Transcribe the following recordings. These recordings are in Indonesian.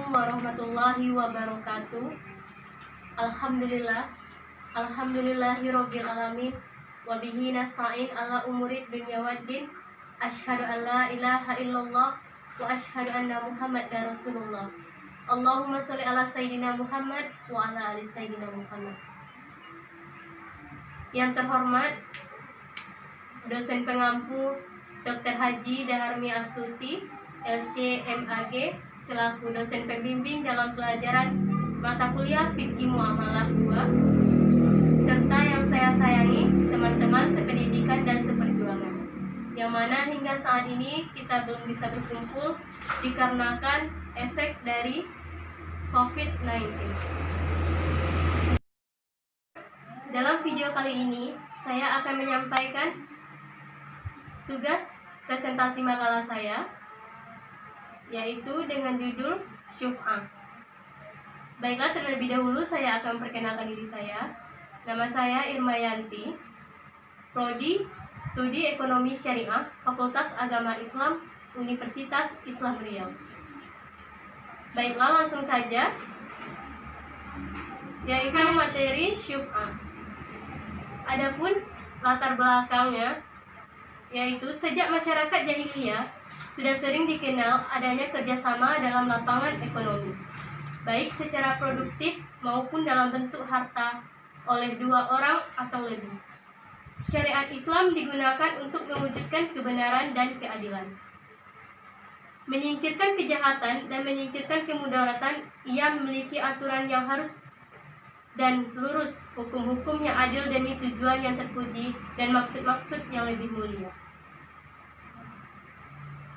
Assalamualaikum warahmatullahi wabarakatuh. Alhamdulillahirabbil alamin wa bihi nasta'in ala umurid dunya waddin. Asyhadu an la ilaha illallah wa asyhadu anna Muhammadar Rasulullah. Allahumma sholli ala sayyidina Muhammad wa ala ali sayyidina Muhammad. Yang terhormat dosen pengampu Dr. Haji Daharmi Astuti, LC MAG, selaku dosen pembimbing dalam pelajaran mata kuliah Fikih Muamalah 2, serta yang saya sayangi teman-teman sependidikan dan seperjuangan, yang mana hingga saat ini kita belum bisa berkumpul dikarenakan efek dari COVID-19. Dalam video kali ini, saya akan menyampaikan tugas presentasi makalah saya, yaitu dengan judul Syuf'ah. Baiklah, terlebih dahulu saya akan perkenalkan diri saya. Nama saya Irma Yanti, Prodi Studi Ekonomi Syariah, Fakultas Agama Islam, Universitas Islam Riau. Baiklah, langsung saja, yaitu materi Syuf'ah. Adapun latar belakangnya, yaitu sejak masyarakat jahiliyah sudah sering dikenal adanya kerjasama dalam lapangan ekonomi, baik secara produktif maupun dalam bentuk harta oleh dua orang atau lebih. Syariat Islam digunakan untuk mewujudkan kebenaran dan keadilan, menyingkirkan kejahatan dan menyingkirkan kemudaratan. Ia memiliki aturan yang harus dan lurus, hukum-hukum yang adil demi tujuan yang terpuji dan maksud-maksud yang lebih mulia.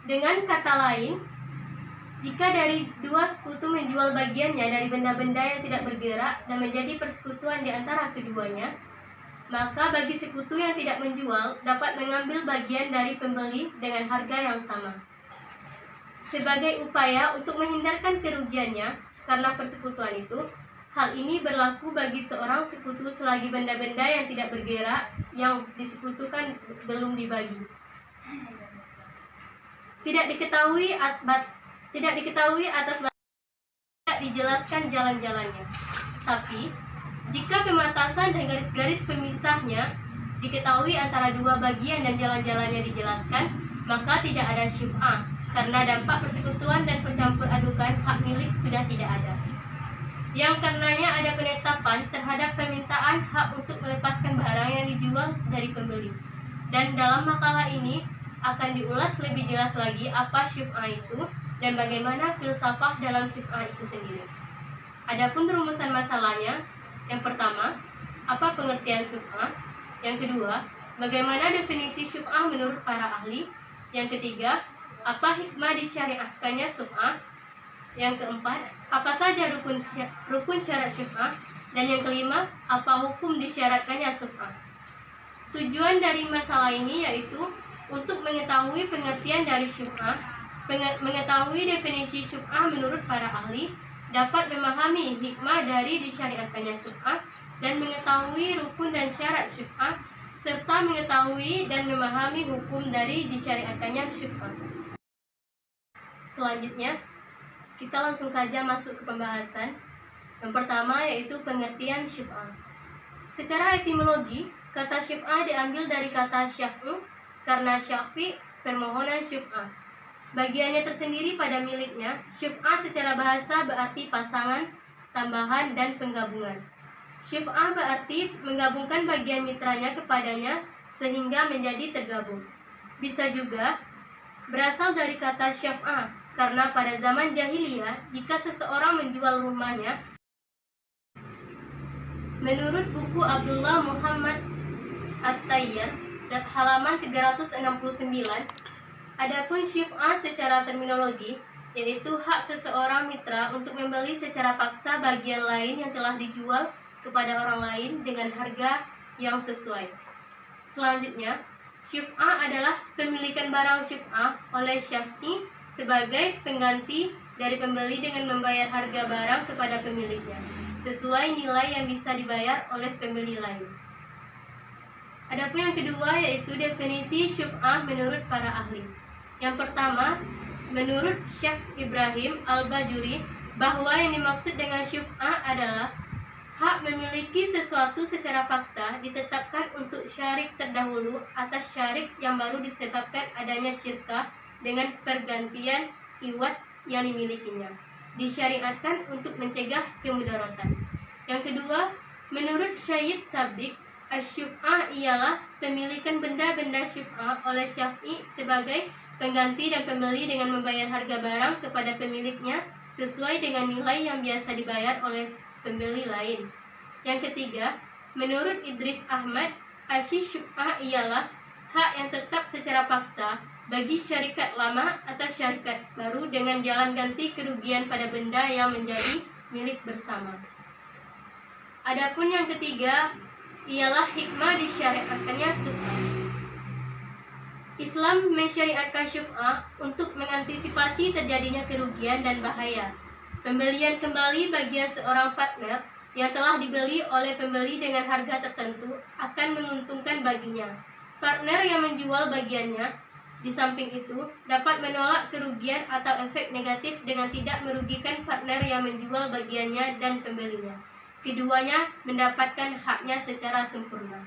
Dengan kata lain, jika dari dua sekutu menjual bagiannya dari benda-benda yang tidak bergerak dan menjadi persekutuan di antara keduanya, maka bagi sekutu yang tidak menjual dapat mengambil bagian dari pembeli dengan harga yang sama. Sebagai upaya untuk menghindarkan kerugiannya karena persekutuan itu, hal ini berlaku bagi seorang sekutu selagi benda-benda yang tidak bergerak yang disekutukan belum dibagi. Tidak diketahui atas tidak dijelaskan jalan-jalannya. Tapi, jika pematasan dan garis-garis pemisahnya diketahui antara dua bagian dan jalan-jalannya dijelaskan, maka tidak ada syuf'ah, karena dampak persekutuan dan percampur adukan hak milik sudah tidak ada. Yang karenanya ada penetapan terhadap permintaan hak untuk melepaskan barang yang dijual dari pembeli. Dan dalam makalah ini akan diulas lebih jelas lagi apa syuf'ah itu dan bagaimana filsafah dalam syuf'ah itu sendiri. Adapun rumusan masalahnya, yang pertama, apa pengertian syuf'ah? Yang kedua, bagaimana definisi syuf'ah menurut para ahli? Yang ketiga, apa hikmah disyariatkannya syuf'ah? Yang keempat, apa saja rukun syarat syuf'ah? Dan yang kelima, apa hukum disyaratkannya syuf'ah? Tujuan dari masalah ini yaitu untuk mengetahui pengertian dari syuf'ah, mengetahui definisi syuf'ah menurut para ahli, dapat memahami hikmah dari disyariatkannya syuf'ah, dan mengetahui rukun dan syarat syuf'ah, serta mengetahui dan memahami hukum dari disyariatkannya syuf'ah. Selanjutnya, kita langsung saja masuk ke pembahasan. Yang pertama yaitu pengertian syuf'ah. Secara etimologi, kata syuf'ah diambil dari kata syaf'u, karena syafi permohonan syuf'ah. Bagiannya tersendiri pada miliknya. Syuf'ah secara bahasa berarti pasangan, tambahan, dan penggabungan. Syuf'ah berarti menggabungkan bagian mitranya kepadanya sehingga menjadi tergabung. Bisa juga berasal dari kata syaf'ah, karena pada zaman jahiliyah jika seseorang menjual rumahnya, menurut buku Abdullah Muhammad At-Tayyar halaman 369, adapun syuf'ah secara terminologi yaitu hak seseorang mitra untuk membeli secara paksa bagian lain yang telah dijual kepada orang lain dengan harga yang sesuai. Selanjutnya, syuf'ah adalah pemilikan barang syuf'ah oleh syafi sebagai pengganti dari pembeli dengan membayar harga barang kepada pemiliknya sesuai nilai yang bisa dibayar oleh pembeli lain. Adapun yang kedua yaitu definisi syuf'ah menurut para ahli. Yang pertama, menurut Syekh Ibrahim Al-Bajuri, bahwa yang dimaksud dengan syuf'ah adalah hak memiliki sesuatu secara paksa ditetapkan untuk syarik terdahulu atas syarik yang baru disebabkan adanya syirkah dengan pergantian iwad yang dimilikinya. Disyariatkan untuk mencegah kemudaratan. Yang kedua, menurut Syed Sabiq, asyuf'ah ialah pemilikan benda-benda syuf'ah oleh Syafi'i sebagai pengganti dan pembeli dengan membayar harga barang kepada pemiliknya sesuai dengan nilai yang biasa dibayar oleh pembeli lain. Yang ketiga, menurut Idris Ahmad, asyuf'ah ialah hak yang tetap secara paksa bagi syarikat lama atas syarikat baru dengan jalan ganti kerugian pada benda yang menjadi milik bersama. Adapun yang ketiga ialah hikmah disyariatkannya syuf'ah. Islam mensyariatkan syuf'ah untuk mengantisipasi terjadinya kerugian dan bahaya. Pembelian kembali bagian seorang partner yang telah dibeli oleh pembeli dengan harga tertentu akan menguntungkan baginya. Partner yang menjual bagiannya, di samping itu, dapat menolak kerugian atau efek negatif dengan tidak merugikan partner yang menjual bagiannya dan pembelinya. Keduanya mendapatkan haknya secara sempurna.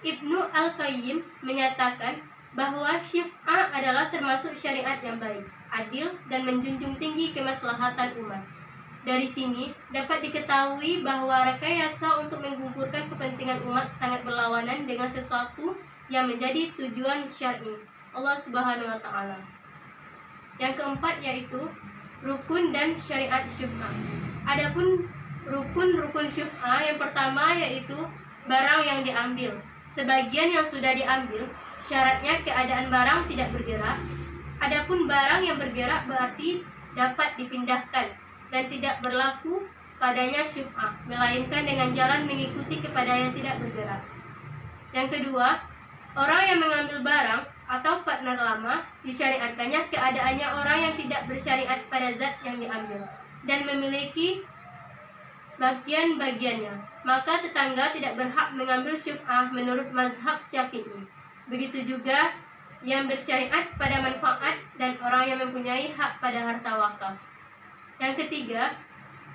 Ibnu Al-Qayyim menyatakan bahwa syuf'ah adalah termasuk syariat yang baik, adil, dan menjunjung tinggi kemaslahatan umat. Dari sini dapat diketahui bahwa rekayasa untuk menggugurkan kepentingan umat sangat berlawanan dengan sesuatu yang menjadi tujuan syar'i Allah Subhanahu wa taala. Yang keempat yaitu rukun dan syariat syuf'ah. Adapun rukun syuf'ah yang pertama yaitu barang yang diambil. Sebagian yang sudah diambil syaratnya keadaan barang tidak bergerak. Adapun barang yang bergerak berarti dapat dipindahkan dan tidak berlaku padanya syuf'ah, melainkan dengan jalan mengikuti kepada yang tidak bergerak. Yang kedua, orang yang mengambil barang atau partner lama disyariatkannya keadaannya orang yang tidak bersyariat pada zat yang diambil dan memiliki bagian-bagiannya, maka tetangga tidak berhak mengambil syuf'ah menurut mazhab Syafi'i. Begitu juga yang bersyariat pada manfaat dan orang yang mempunyai hak pada harta wakaf. Yang ketiga,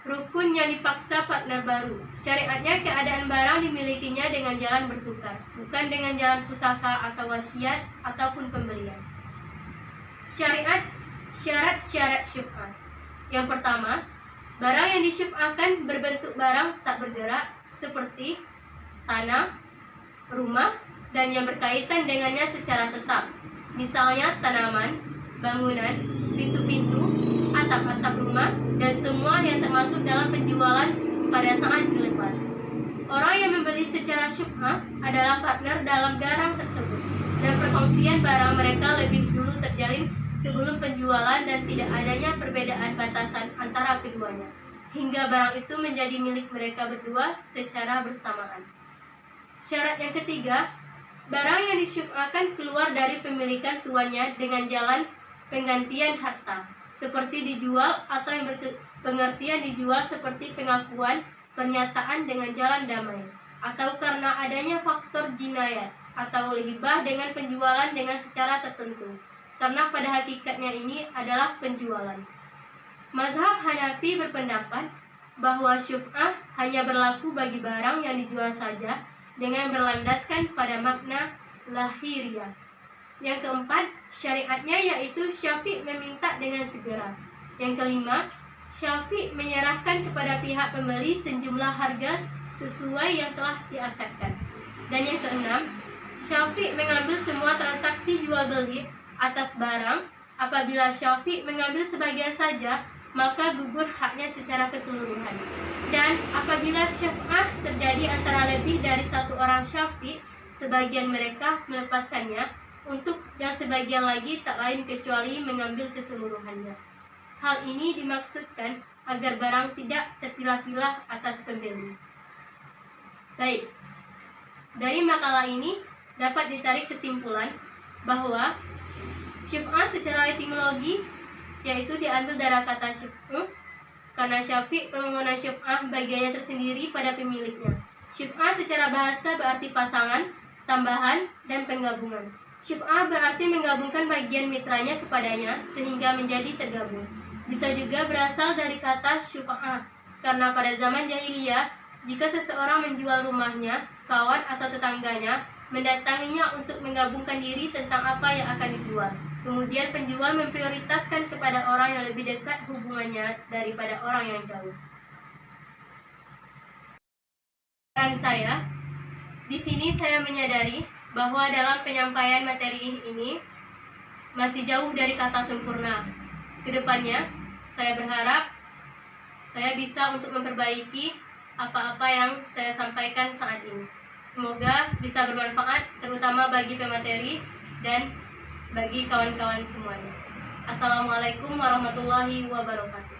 rukun yang dipaksa partner baru. Syariatnya keadaan barang dimilikinya dengan jalan bertukar, bukan dengan jalan pusaka atau wasiat ataupun pemberian. Syarat-syarat syuf'ah. Yang pertama, barang yang disyuf'ahkan berbentuk barang tak bergerak seperti tanah, rumah, dan yang berkaitan dengannya secara tetap. Misalnya tanaman, bangunan, pintu-pintu, atap-atap rumah, dan semua yang termasuk dalam penjualan pada saat dilepas. Orang yang membeli secara syuf'ah adalah partner dalam barang tersebut, dan perkongsian barang mereka lebih dulu terjalin sebelum penjualan dan tidak adanya perbedaan batasan antara keduanya, hingga barang itu menjadi milik mereka berdua secara bersamaan. Syarat yang ketiga, barang yang disyuf'ahkan keluar dari pemilikan tuannya dengan jalan penggantian harta, seperti dijual atau yang berpengertian dijual seperti pengakuan, pernyataan dengan jalan damai, atau karena adanya faktor jinayat atau hibah dengan penjualan dengan secara tertentu, karena pada hakikatnya ini adalah penjualan. Mazhab Hanafi berpendapat bahwa syuf'ah hanya berlaku bagi barang yang dijual saja dengan berlandaskan pada makna lahiriah. Yang keempat, syariatnya yaitu Syafi' meminta dengan segera. Yang kelima, Syafi' menyerahkan kepada pihak pembeli sejumlah harga sesuai yang telah diakadkan. Dan yang keenam, Syafi' mengambil semua transaksi jual beli atas barang. Apabila Syafi' mengambil sebagian saja, maka gugur haknya secara keseluruhan. Dan apabila syuf'ah terjadi antara lebih dari satu orang Syafi', sebagian mereka melepaskannya untuk yang sebagian lagi tak lain kecuali mengambil keseluruhannya. Hal ini dimaksudkan agar barang tidak terpilah-pilah atas pembeli. Baik, dari makalah ini dapat ditarik kesimpulan bahwa syuf'ah secara etimologi yaitu diambil dari kata syuf'u, karena Syafi' permohonan syuf'ah bagiannya tersendiri pada pemiliknya. Syuf'ah secara bahasa berarti pasangan, tambahan, dan penggabungan. Syuf'ah berarti menggabungkan bagian mitranya kepadanya sehingga menjadi tergabung. Bisa juga berasal dari kata syufa'ah, karena pada zaman jahiliyah, jika seseorang menjual rumahnya, kawan atau tetangganya mendatanginya untuk menggabungkan diri tentang apa yang akan dijual. Kemudian penjual memprioritaskan kepada orang yang lebih dekat hubungannya daripada orang yang jauh. Dan saya, di sini saya menyadari bahwa dalam penyampaian materi ini masih jauh dari kata sempurna. Kedepannya, saya berharap saya bisa untuk memperbaiki apa-apa yang saya sampaikan saat ini. Semoga bisa bermanfaat, terutama bagi pemateri dan bagi kawan-kawan semuanya. Assalamualaikum warahmatullahi wabarakatuh.